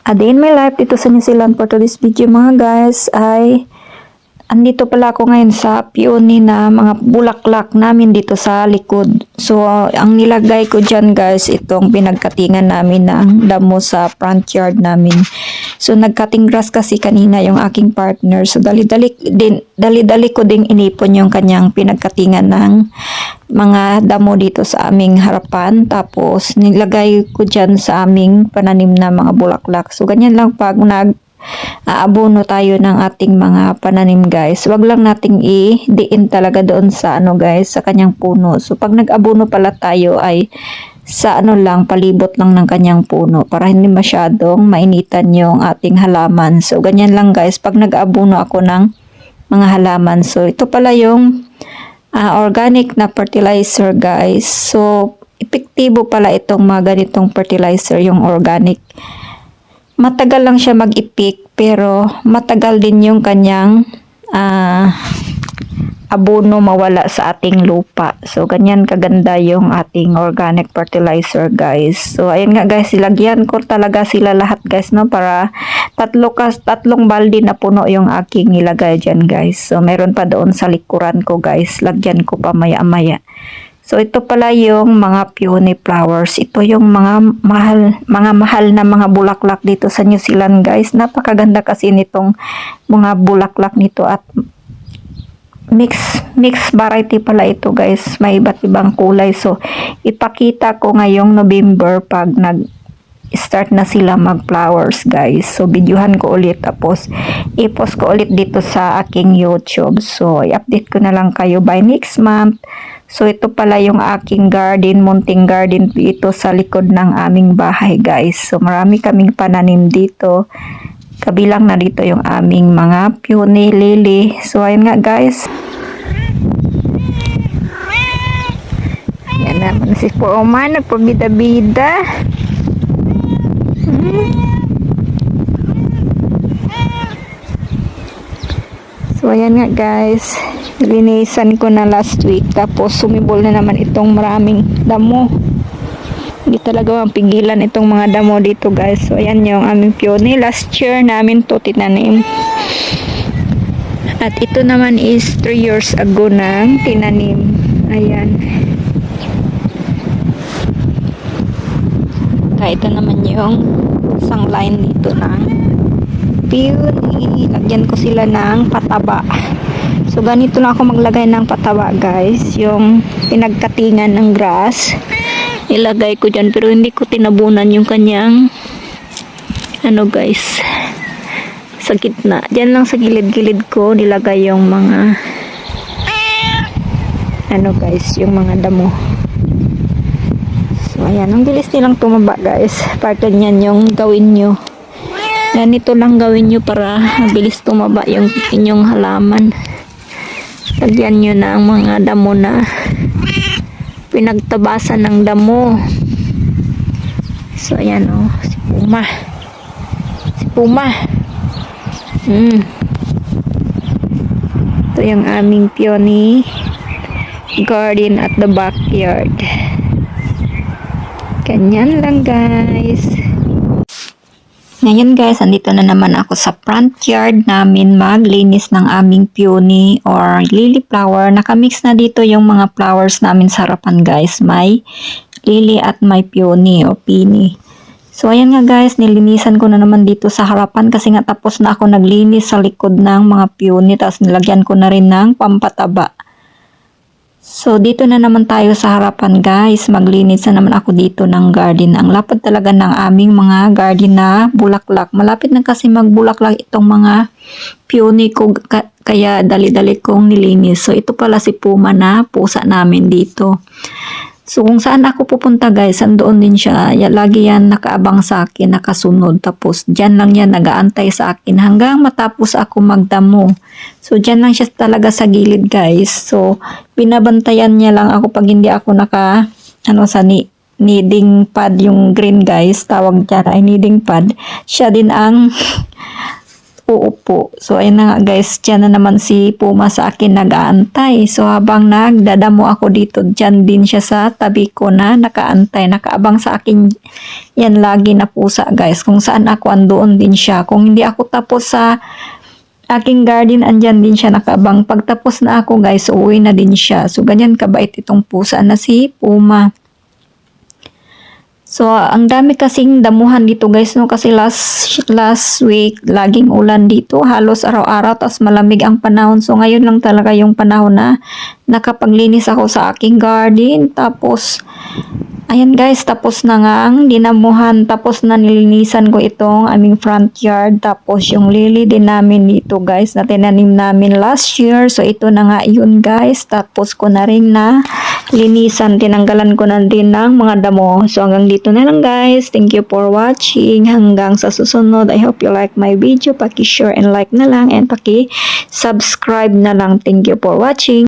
A day in my life dito sa New Zealand. For today's video mga guys ay andito pala ako ngayon sa peony na mga bulaklak namin dito sa likod. So ang nilagay ko dyan guys, itong pinagkatingan namin ng damo sa front yard namin. So nagcutting grass kasi kanina yung aking partner. So dali-dali ko ding inipon yung kanyang pinagkatingan ng mga damo dito sa aming harapan. Tapos nilagay ko dyan sa aming pananim na mga bulaklak. So ganyan lang pag aabono tayo ng ating mga pananim guys. Wag lang nating i-diin talaga doon sa guys, sa kanyang puno. So pag nag-abono pala tayo ay sa lang, palibot lang ng kanyang puno para hindi masyadong mainitan yung ating halaman. So ganyan lang guys pag nag-abono ako ng mga halaman. So ito pala yung organic na fertilizer guys. So epektibo pala itong mga ganitong fertilizer, yung organic. Matagal lang siya mag-ipik pero matagal din yung kanyang abono mawala sa ating lupa. So ganyan kaganda yung ating organic fertilizer guys. So ayun nga guys, ilagyan ko talaga sila lahat guys, no, para tatlong balde na puno yung aking nilagay dyan guys. So meron pa doon sa likuran ko guys, lagyan ko pa maya-maya. So ito pala yung mga peony flowers. Ito yung mga mahal na mga bulaklak dito sa New Zealand guys. Napakaganda kasi nitong mga bulaklak nito at mix variety pala ito guys. May iba't ibang kulay. So ipakita ko ngayong November pag start na sila mag-flowers guys. So videohan ko ulit tapos i-post ko ulit dito sa aking YouTube. So i-update ko na lang kayo by next month. So ito pala yung aking garden, munting garden ito sa likod ng aming bahay guys. So marami kaming pananim dito. Kabilang na dito yung aming mga peony, lily. So ayun nga guys. Yan naman si Poma, nagpabida-bida. So ayan nga guys, linisan ko na last week tapos sumibol na naman itong maraming damo. Hindi talaga mapigilan itong mga damo dito guys. So ayan yung aming peony, last year namin to tinanim. At ito naman is 3 years ago nang tinanim. Ayan. Ito naman yung isang line dito ng peony. Lagyan ko sila ng pataba. So ganito lang ako maglagay ng pataba guys. Yung pinagkatingan ng grass ilagay ko dyan pero hindi ko tinabunan yung kanyang guys, sa gitna. Dyan lang sa gilid-gilid ko nilagay yung mga guys, yung mga damo. So ayan, ang bilis nilang tumaba guys. Part niyan yung gawin nyo. Ganito lang gawin nyo para mabilis tumaba yung inyong halaman. Lagyan nyo na ang mga damo na pinagtabasan ng damo. So ayan si Puma. Si Puma. Ito yung aming peony garden at the backyard. Ganyan lang guys. Ngayon guys, andito na naman ako sa front yard namin maglinis ng aming peony or lily flower. Nakamix na dito yung mga flowers namin sa harapan guys. May lily at may peony o pini. So ayan nga guys, nilinisan ko na naman dito sa harapan kasi nga tapos na ako naglinis sa likod ng mga peony. Tapos nilagyan ko na rin ng pampataba. So dito na naman tayo sa harapan guys, maglinis na naman ako dito ng garden. Ang lapad talaga ng aming mga garden na bulaklak. Malapit na kasi magbulaklak itong mga peony ko kaya dali-dali kong nilinis. So ito pala si Puma na pusa namin dito. So kung saan ako pupunta guys, andoon din siya. Lagi yan nakaabang sa akin, nakasunod. Tapos dyan lang yan nagaantay sa akin hanggang matapos ako magdamo. So dyan lang siya talaga sa gilid guys. So binabantayan niya lang ako pag hindi ako sa kneading pad, yung green guys. Tawag dyan ay kneading pad. Siya din ang upo-upo. So ayun na nga guys, dyan na naman si Puma sa akin nag-aantay. So habang nagdadamo ako dito, dyan din siya sa tabi ko na nakaantay, nakaabang sa akin yan lagi na pusa guys. Kung saan ako andoon din siya. Kung hindi ako tapos sa aking garden, andyan din siya nakaabang. Pagtapos na ako guys, uuwi na din siya. So ganyan kabait itong pusa na si Puma. So, ang dami kasing damuhan dito guys, no? Kasi last week, laging ulan dito. Halos araw-araw, tas malamig ang panahon. So, ngayon lang talaga yung panahon na nakapaglinis ako sa aking garden. Tapos, ayan guys, tapos na nga ang dinamuhan. Tapos na nilinisan ko itong aming front yard. Tapos, yung lily din namin dito guys, na tinanim namin last year. So, ito na nga yun guys. Tapos ko na rin na linisan, tinanggalan ko na din ng mga damo. So hanggang dito na lang guys. Thank you for watching. Hanggang sa susunod. I hope you like my video. Paki-share and like na lang and paki-subscribe na lang. Thank you for watching.